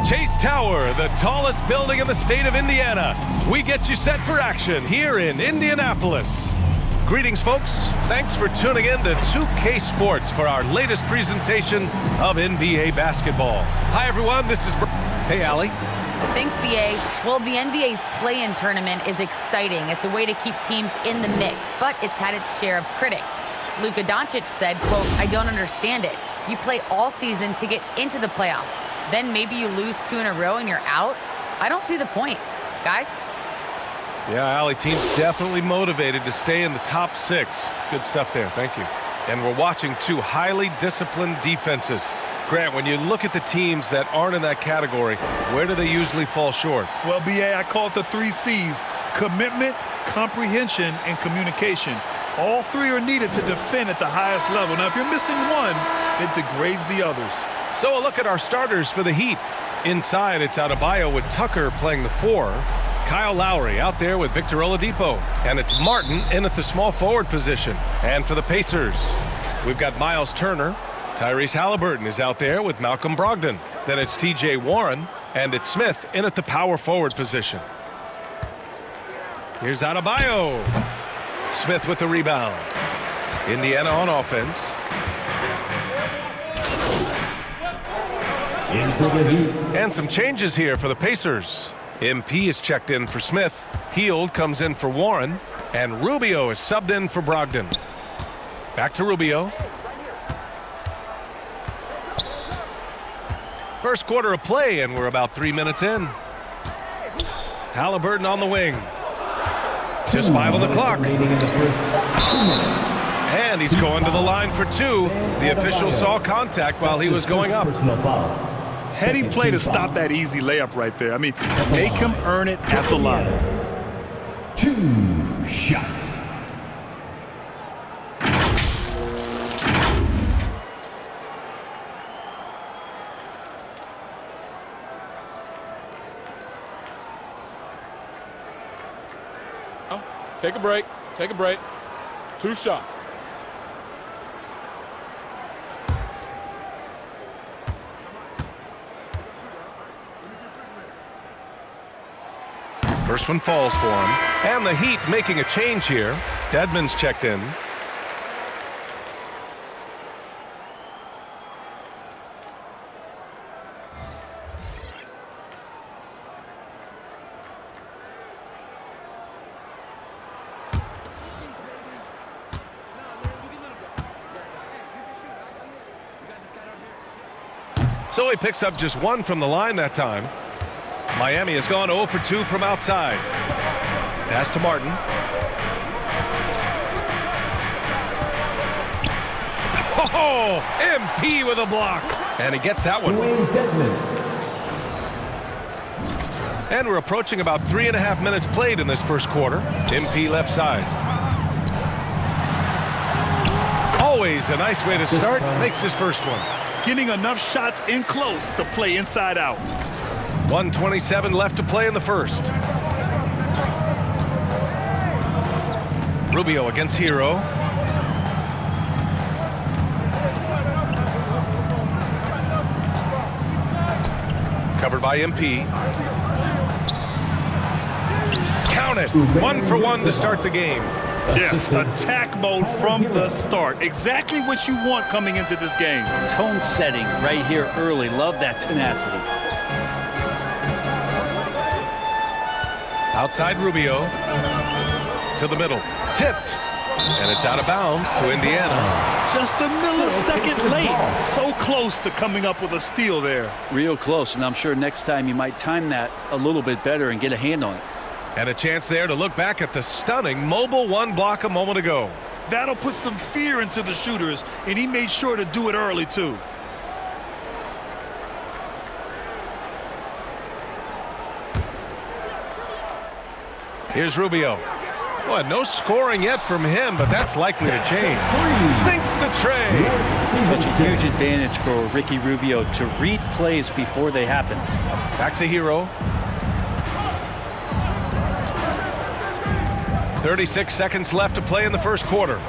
Chase Tower, the tallest building in the state of Indiana. We get you set for action here in Indianapolis. Greetings, folks. Thanks for tuning in to 2K Sports for our latest presentation of NBA basketball. Hi, everyone. This is... Hey, Allie. Thanks, BA. Well, the NBA's play-in tournament is exciting. It's a way to keep teams in the mix, but it's had its share of critics. Luka Doncic said, quote, "I don't understand it. You play all season to get into the playoffs. Then maybe you lose 2 in a row and you're out? I don't see the point. Guys?" Yeah, Allie, team's definitely motivated to stay in the top 6. Good stuff there. Thank you. And we're watching 2 highly disciplined defenses. Grant, when you look at the teams that aren't in that category, where do they usually fall short? Well, BA, I call it the 3 C's: commitment, comprehension, and communication. All 3 are needed to defend at the highest level. Now, if you're missing one, it degrades the others. So a look at our starters for the Heat. Inside, it's Adebayo with Tucker playing the 4. Kyle Lowry out there with Victor Oladipo. And it's Martin in at the small forward position. And for the Pacers, we've got Miles Turner. Tyrese Halliburton is out there with Malcolm Brogdon. Then it's TJ Warren. And it's Smith in at the power forward position. Here's Adebayo. Smith with the rebound. Indiana on offense. And some changes here for the Pacers. MP is checked in for Smith. Hield comes in for Warren. And Rubio is subbed in for Brogdon. Back to Rubio. First quarter of play, and we're about 3 minutes in. Halliburton on the wing. Just 5 on the clock. And he's going to the line for 2. The official saw contact while he was going up. Heady play to stop that easy layup right there. I mean, make him earn it at the line. 2 shots. Take a break. Take a break. 2 shots. First one falls for him. And the Heat making a change here. Dedmon's checked in. So he picks up just 1 from the line that time. Miami has gone 0 for 2 from outside. Pass to Martin. Oh, MP with a block. And he gets that one. And we're approaching about 3.5 minutes played in this first quarter. MP left side. Always a nice way to start. Makes his first one. Getting enough shots in close to play inside out. 1:27 left to play in the first. Rubio against Hero. Covered by MP. Count it. 1 for 1 to start the game. Yes, attack mode from the start. Exactly what you want coming into this game. Tone setting right here early. Love that tenacity. Outside Rubio. To the middle. Tipped. And it's out of bounds to Indiana. Just a millisecond late. So close to coming up with a steal there. Real close, and I'm sure next time you might time that a little bit better and get a hand on it. And a chance there to look back at the stunning mobile 1 block a moment ago. That'll put some fear into the shooters, and he made sure to do it early, too. Here's Rubio. Boy, no scoring yet from him, but that's likely to change. Sinks the tray. Such a huge advantage for Ricky Rubio to read plays before they happen. Back to Hero. 36 seconds left to play in the first quarter.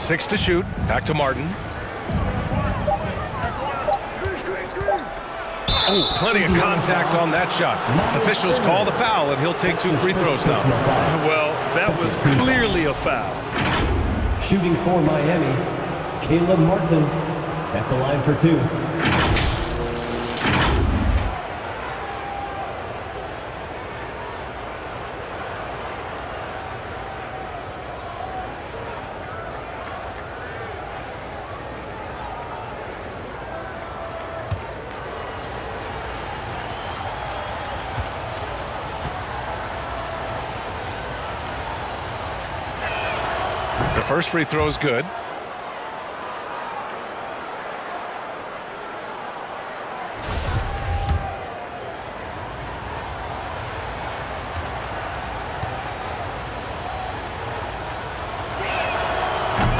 6 to shoot. Back to Martin. Oh, plenty of contact on that shot. Officials call the foul, and he'll take 2 free throws now. Well, that was clearly a foul. Shooting for Miami, Caleb Martin at the line for 2. The first free throw is good.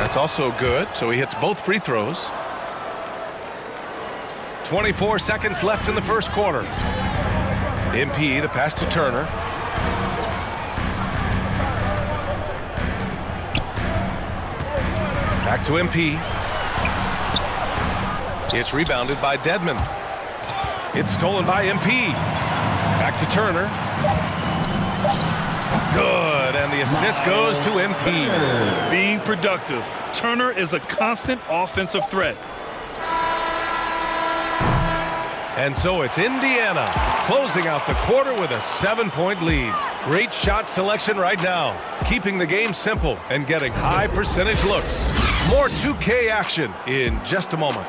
That's also good, so he hits both free throws. 24 seconds left in the first quarter. MP, the pass to Turner. Back to MP. It's rebounded by Dedmon. It's stolen by MP. Back to Turner. Good, and the assist goes to MP. Being productive. Turner is a constant offensive threat. And so it's Indiana closing out the quarter with a 7-point lead. Great shot selection right now, keeping the game simple and getting high percentage looks. More 2K action in just a moment.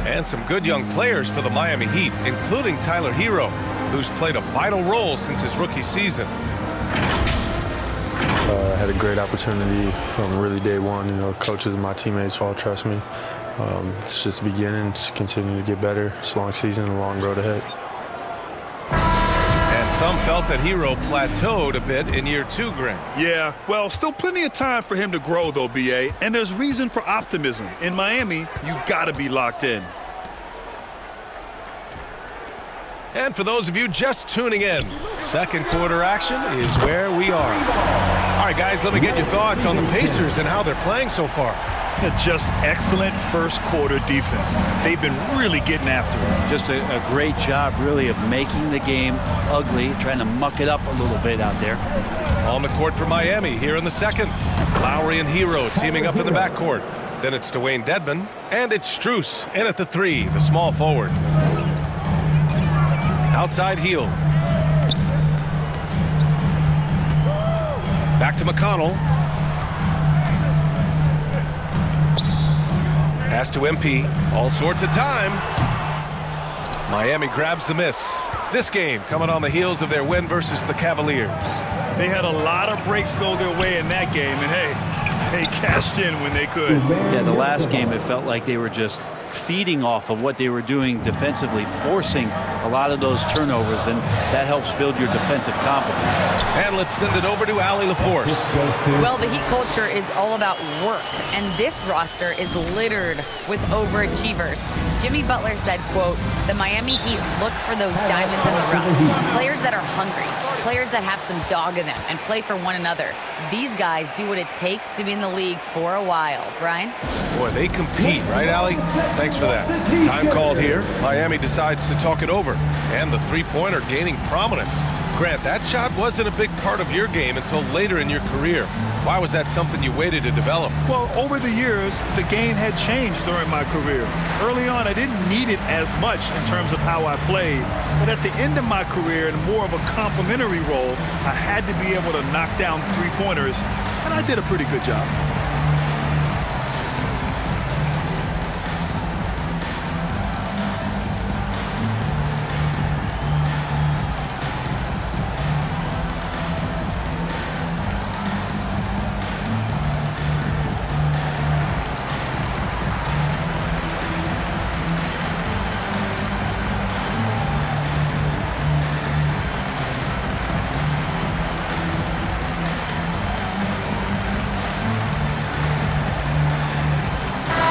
And some good young players for the Miami Heat, including Tyler Hero, who's played a vital role since his rookie season. I had a great opportunity from really day one. You know, coaches and my teammates all trust me. It's just the beginning, just continue to get better. It's a long season, a long road ahead. And some felt that Hero plateaued a bit in year 2, Grant. Yeah, well, still plenty of time for him to grow, though, B.A., and there's reason for optimism. In Miami, you got to be locked in. And for those of you just tuning in, second quarter action is where we are. All right, guys, let me get your thoughts on the Pacers and how they're playing so far. Just excellent first quarter defense. They've been really getting after it. Just a great job, really, of making the game ugly, trying to muck it up a little bit out there. On the court for Miami here in the second. Lowry and Hero teaming up in the backcourt. Then it's Dwayne Dedmon, and it's Strus in at the 3, the small forward. Outside heel. Back to McConnell. Pass to MP. All sorts of time. Miami grabs the miss. This game coming on the heels of their win versus the Cavaliers. They had a lot of breaks go their way in that game, and hey, they cashed in when they could. Yeah, the last game it felt like they were just feeding off of what they were doing defensively, forcing a lot of those turnovers, and that helps build your defensive confidence. And let's send it over to Allie LaForce. Well, the Heat culture is all about work, and this roster is littered with overachievers. Jimmy Butler said, quote, "The Miami Heat look for those diamonds in the rough. Players that are hungry, players that have some dog in them and play for one another. These guys do what it takes to be in the league for a while." Brian? Boy, they compete, right, Allie? Thanks for that. Time called here. Miami decides to talk it over. And the three-pointer gaining prominence. Grant, that shot wasn't a big part of your game until later in your career. Why was that something you waited to develop? Well, over the years, the game had changed during my career. Early on, I didn't need it as much in terms of how I played. But at the end of my career, in more of a complementary role, I had to be able to knock down three-pointers, and I did a pretty good job.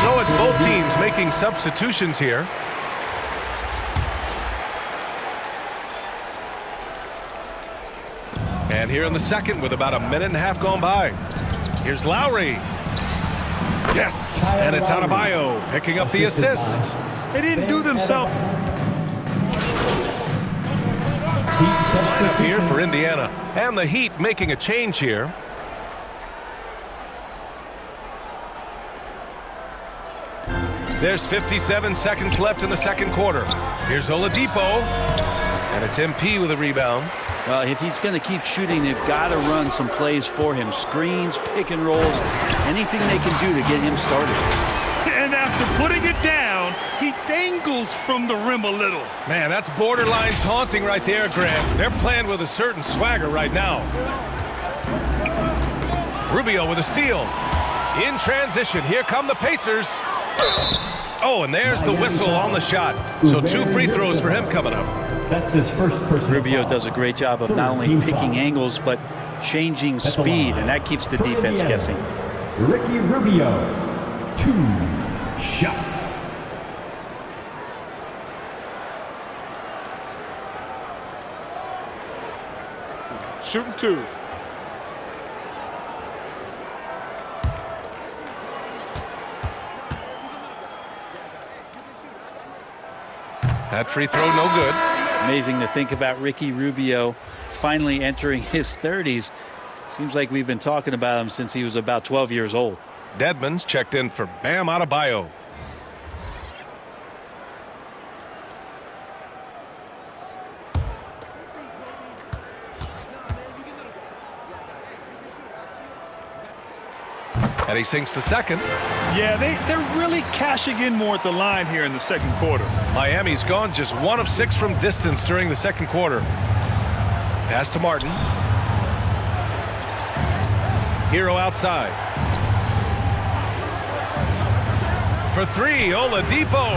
So it's both teams making substitutions here. And here in the second with about a minute and a half gone by. Here's Lowry. Yes, and it's Adebayo picking up the assist. They didn't do themselves. Up here for Indiana. And the Heat making a change here. There's 57 seconds left in the second quarter. Here's Oladipo. And it's MP with a rebound. Well, if he's going to keep shooting, they've got to run some plays for him. Screens, pick and rolls, anything they can do to get him started. And after putting it down, he dangles from the rim a little. Man, that's borderline taunting right there, Graham. They're playing with a certain swagger right now. Rubio with a steal. In transition, here come the Pacers. Oh, and there's the whistle on the shot. So 2 free throws for him coming up. That's his first personal Rubio foul. does a great job of not only picking angles, but changing speed, and that keeps the defense guessing. Ricky Rubio, 2 shots. Shooting 2. That free throw no good. Amazing to think about Ricky Rubio finally entering his 30s. Seems like we've been talking about him since he was about 12 years old. Dedmon's checked in for Bam Adebayo. And he sinks the second. Yeah, they're really cashing in more at the line here in the second quarter. Miami's gone just 1 of 6 from distance during the second quarter. Pass to Martin. Hero outside. For 3, Oladipo.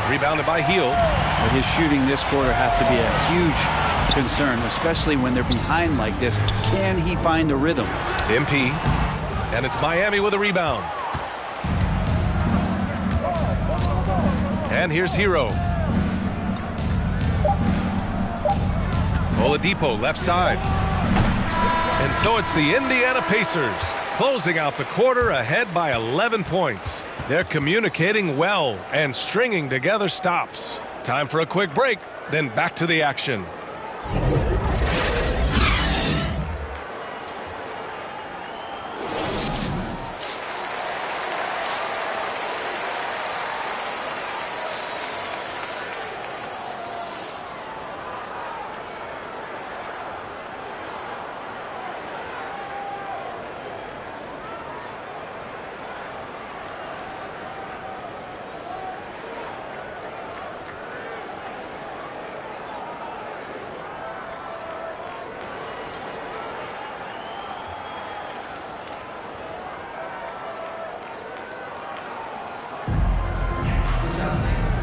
Rebounded by Heel. But his shooting this quarter has to be a huge concern, especially when they're behind like this. Can he find a rhythm? MP. And it's Miami with a rebound. And here's Hero. Oladipo left side. And so it's the Indiana Pacers closing out the quarter ahead by 11 points. They're communicating well and stringing together stops. Time for a quick break, then back to the action.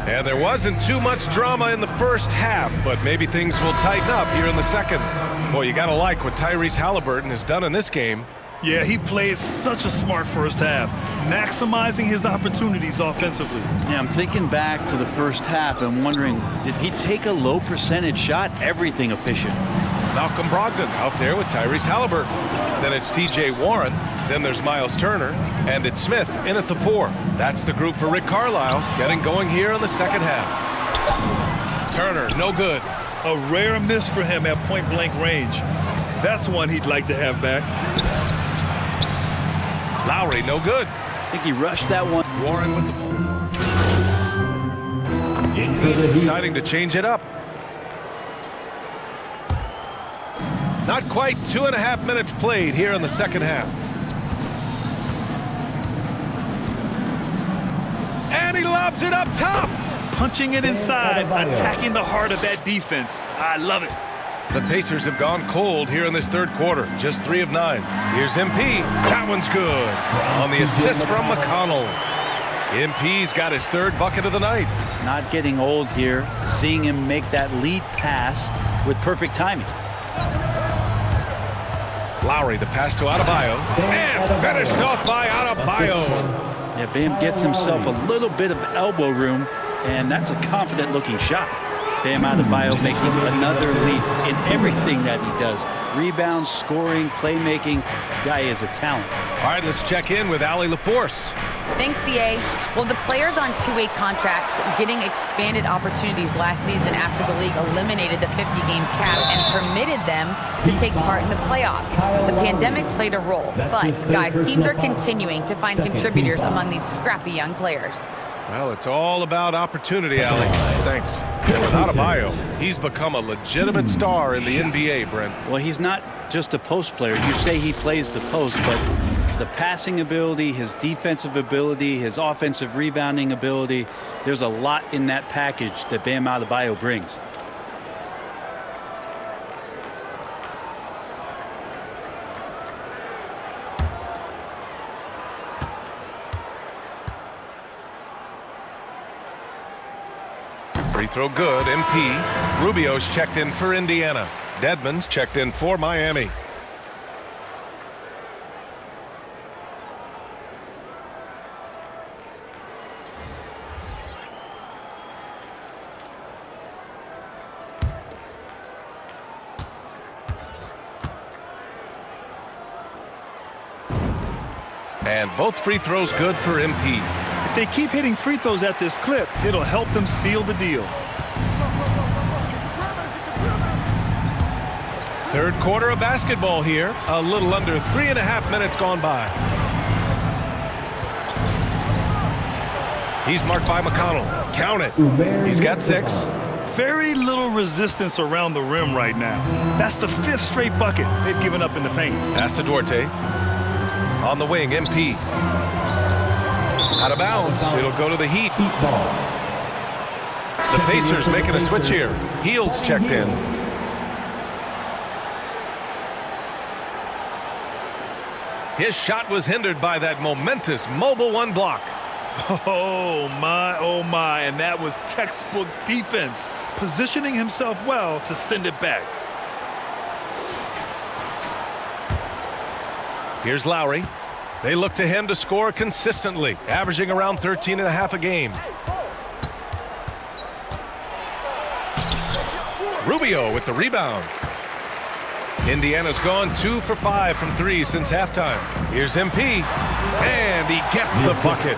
And there wasn't too much drama in the first half, but maybe things will tighten up here in the second. Boy, you gotta like what Tyrese Halliburton has done in this game. Yeah, he played such a smart first half, maximizing his opportunities offensively. Yeah, I'm thinking back to the first half and wondering, did he take a low percentage shot? Everything efficient. Malcolm Brogdon out there with Tyrese Halliburton. Then it's TJ Warren. Then there's Miles Turner. And it's Smith in at the 4. That's the group for Rick Carlisle getting going here in the second half. Turner, no good. A rare miss for him at point-blank range. That's one he'd like to have back. Lowry, no good. I think he rushed that one. Warren with the ball. He's deciding to change it up. Not quite 2.5 minutes played here in the second half. And he lobs it up top. Punching it inside, attacking the heart of that defense. I love it. The Pacers have gone cold here in this third quarter. Just 3 of 9. Here's MP. That one's good. On the assist from McConnell. MP's got his 3rd bucket of the night. Not getting old here. Seeing him make that lead pass with perfect timing. Lowry, the pass to Adebayo. And finished off by Adebayo. Yeah, Bam gets himself a little bit of elbow room, and that's a confident-looking shot. Bam Adebayo making another leap in everything that he does. rebounds, scoring, playmaking. Guy is a talent. All right, let's check in with Allie LaForce. Thanks, BA. Well, the players on two-way contracts getting expanded opportunities last season after the league eliminated the 50-game cap and permitted them to take part in the playoffs. The pandemic played a role, but, guys, teams are continuing to find contributors among these scrappy young players. Well, it's all about opportunity, Allie. Thanks. And without Adebayo, he's become a legitimate star in the NBA, Brent. Well, he's not just a post player. You say he plays the post, but the passing ability, his defensive ability, his offensive rebounding ability, there's a lot in that package that Bam Adebayo brings. Free throw good, MP. Rubio's checked in for Indiana. Dedmon's checked in for Miami. And both free throws good for MP. If they keep hitting free throws at this clip, it'll help them seal the deal. Third quarter of basketball here. A little under 3.5 minutes gone by. He's marked by McConnell. Count it. He's got 6. Very little resistance around the rim right now. That's the 5th straight bucket they've given up in the paint. Pass to Duarte. On the wing, MP. Out of bounds. It'll go to the Heat. The Pacers making a switch here. Hield's checked in. His shot was hindered by that momentous mobile 1 block. Oh my, and that was textbook defense, positioning himself well to send it back. Here's Lowry. They look to him to score consistently, averaging around 13.5 a game. Rubio with the rebound. Indiana's gone 2 for 5 from 3 since halftime. Here's MP, and he gets the bucket.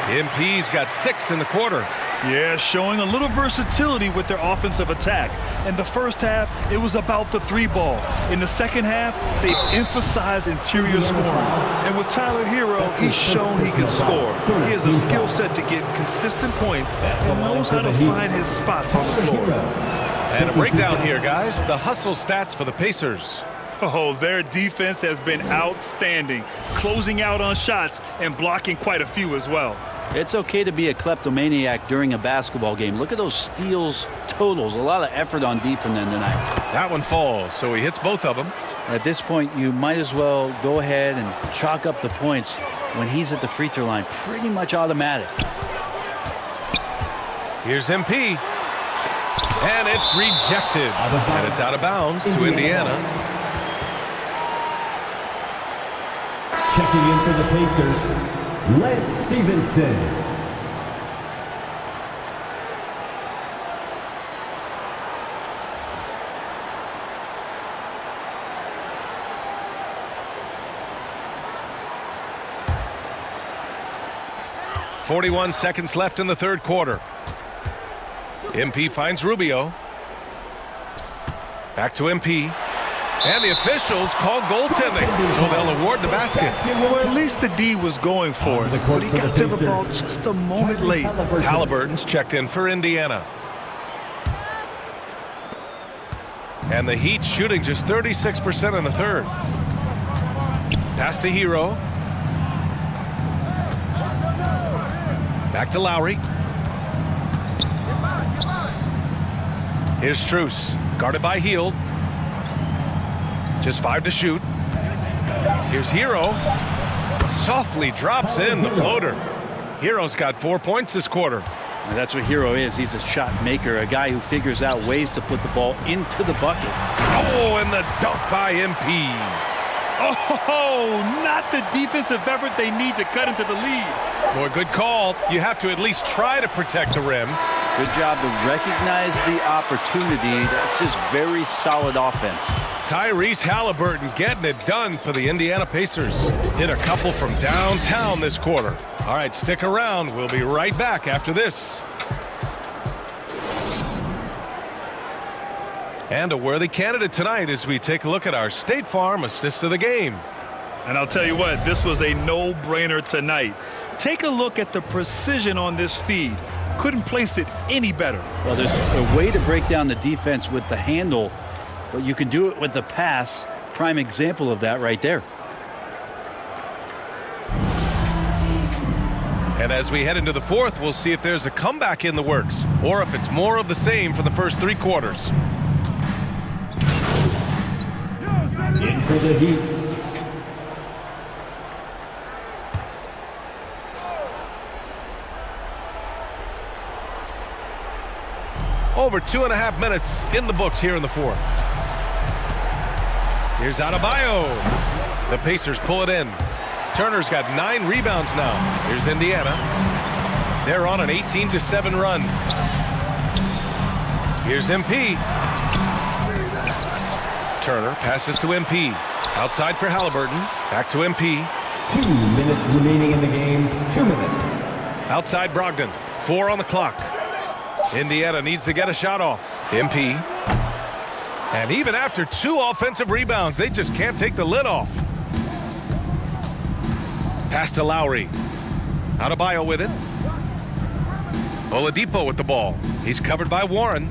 MP's got 6 in the quarter. Yeah, showing a little versatility with their offensive attack. In the first half, it was about the 3-ball. In the second half, they've emphasized interior scoring. And with Tyler Hero, he's shown he can score. He has a skill set to get consistent points and knows how to find his spots on the floor. And a breakdown here, guys. The hustle stats for the Pacers. Oh, their defense has been outstanding, closing out on shots and blocking quite a few as well. It's okay to be a kleptomaniac during a basketball game. Look at those steals totals. A lot of effort on D from them tonight. That one falls, so he hits both of them. At this point, you might as well go ahead and chalk up the points when he's at the free throw line. Pretty much automatic. Here's MP. And it's rejected. And it's out of bounds to Indiana. Checking in for the Pacers, Lance Stevenson. .41 seconds left in the third quarter. MP finds Rubio. Back to MP. And the officials call goaltending, so they'll award the basket. Well, at least the D was going for it, but he got to the ball just a moment late. Halliburton's checked in for Indiana. And the Heat shooting just 36% in the third. Pass to Hero. Back to Lowry. Here's Strus, guarded by Hield. Just 5 to shoot. Here's Hero. Softly drops in the floater. Hero's got 4 points this quarter. And that's what Hero is. He's a shot maker, a guy who figures out ways to put the ball into the bucket. Oh, and the dunk by MP. Oh, not the defensive effort they need to cut into the lead. Boy, good call. You have to at least try to protect the rim. Good job to recognize the opportunity. That's just very solid offense. Tyrese Halliburton getting it done for the Indiana Pacers. Hit a couple from downtown this quarter. All right, stick around. We'll be right back after this. And a worthy candidate tonight as we take a look at our State Farm assist of the game. And I'll tell you what, this was a no-brainer tonight. Take a look at the precision on this feed. Couldn't place it any better. Well, there's a way to break down the defense with the handle, but you can do it with the pass. Prime example of that right there. And as we head into the fourth, we'll see if there's a comeback in the works or if it's more of the same for the first 3 quarters. In for the Heat, Over 2.5 minutes in the books here in the fourth. Here's Adebayo. The Pacers pull it in. Turner's got 9 rebounds now. Here's Indiana. They're on an 18-7 run. Here's MP. Turner passes to MP. Outside for Halliburton. Back to MP. 2 minutes remaining in the game. 2 minutes. Outside Brogdon. 4 on the clock. Indiana needs to get a shot off. MP. And even after 2 offensive rebounds, they just can't take the lid off. Pass to Lowry. Adebayo with it. Oladipo with the ball. He's covered by Warren.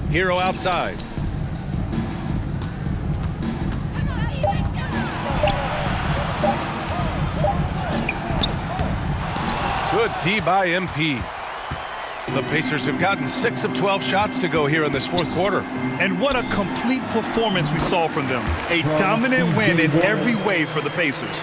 Hero outside. Good D by MP. The Pacers have gotten 6 of 12 shots to go here in this fourth quarter. And what a complete performance we saw from them. A dominant win in every way for the Pacers.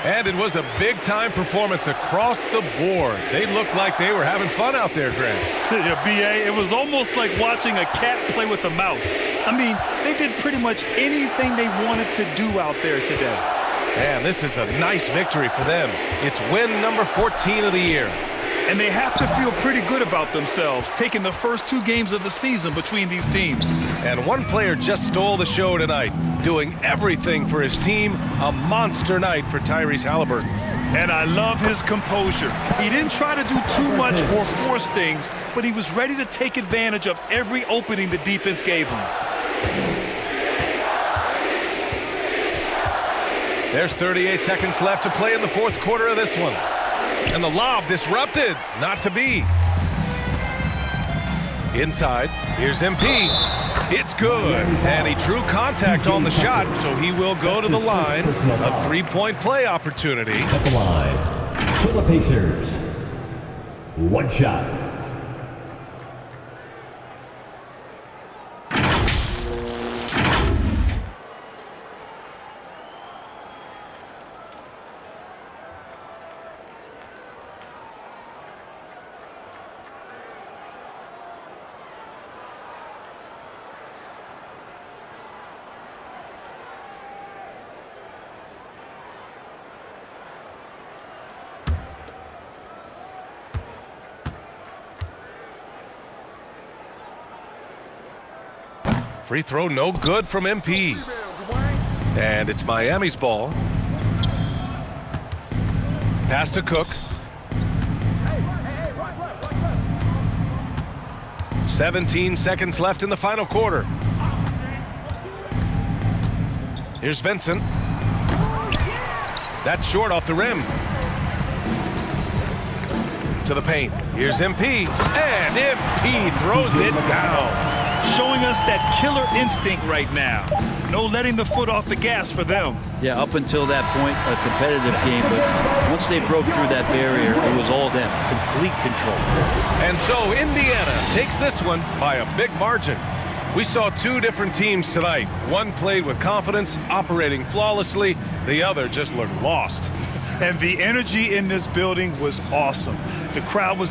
And it was a big-time performance across the board. They looked like they were having fun out there, Grant. Yeah, B.A., it was almost like watching a cat play with a mouse. I mean, they did pretty much anything they wanted to do out there today. Man, this is a nice victory for them. It's win number 14 of the year. And they have to feel pretty good about themselves, taking the first 2 games of the season between these teams. And one player just stole the show tonight, doing everything for his team. A monster night for Tyrese Halliburton. And I love his composure. He didn't try to do too much or force things, but he was ready to take advantage of every opening the defense gave him. There's 38 seconds left to play in the fourth quarter of this one. And the lob disrupted. Not to be. Inside. Here's MP. It's good. And he drew contact on the shot, so he will go to the line. A 3-point play opportunity. At the line for the Pacers. 1 shot. Free throw no good from MP. And it's Miami's ball. Pass to Cook. 17 seconds left in the final quarter. Here's Vincent. That's short off the rim. To the paint. Here's MP. And MP throws it down. Showing us that killer instinct right now. No letting the foot off the gas for them. Yeah, up until that point, a competitive game, but once they broke through that barrier, it was all them. Complete control. And so Indiana takes this one by a big margin. We saw 2 different teams tonight. One played with confidence, operating flawlessly. The other just looked lost. And the energy in this building was awesome. The crowd was